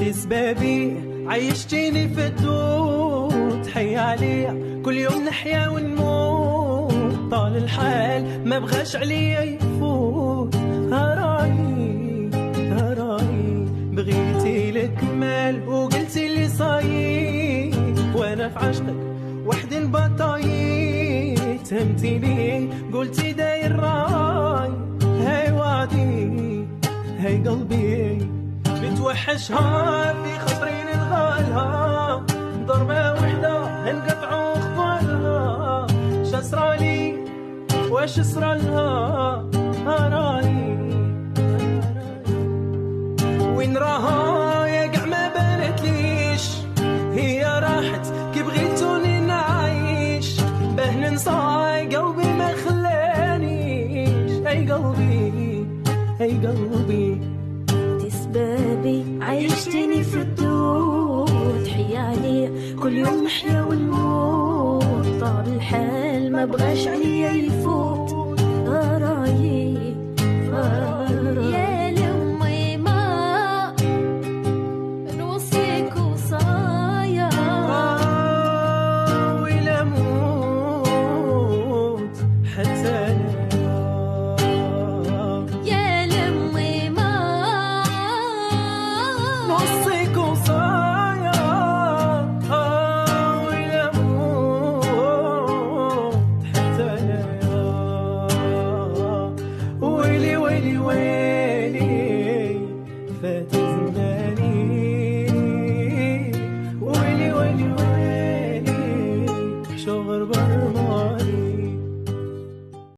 سبابي عيشتيني في الدود، حي عليا كل يوم نحيا ونموت، طال الحال ما بغاش عليا يفوت. هراي بغيتي لك مال وقلتي لي صايب، وانا في عشقك وحدي البطايب. تهمتيني قلتي داير راي، هاي وعدي هاي قلبي بتوحشها في خطرين الغالها، ضربة وحدة نقطعوا خطوالها. شسرالي واش صرالها؟ هراي وين راها يا قاع ما بانت ليش، هي راحت كي بغيتوني نعيش، باه ننسى قلبي ما خلانيش. اي قلبي اي قلبي سبابي عيشتني في الدود، حي عليا كل يوم نحيا ونموت، طال الحال ما بغاش عليا يفوت.